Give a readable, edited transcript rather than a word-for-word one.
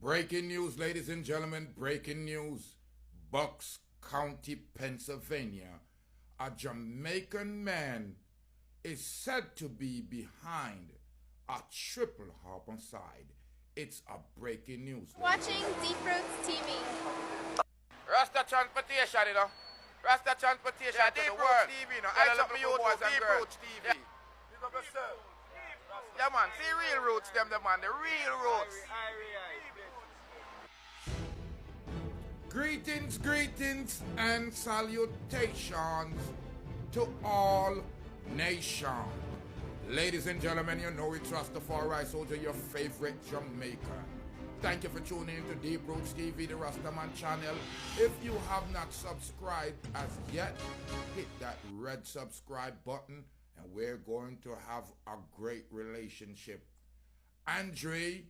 Breaking news, ladies and gentlemen, breaking news. Bucks County, Pennsylvania. A Jamaican man is said to be behind a triple homicide. It's a breaking news. Watching Deep Roots TV. Rasta transportation, you know. Rasta transportation to the world. TV, you know. I love you boys and Deep Roots TV. Yeah, man. See real roots, them, the man. The real roots. Greetings, greetings, and salutations to all nations. Ladies and gentlemen, you know it's Rastafari Soldier, your favorite Jamaican. Thank you for tuning in to Deep Roots TV, the Rastaman channel. If you have not subscribed as yet, hit that red subscribe button, and we're going to have a great relationship. Andre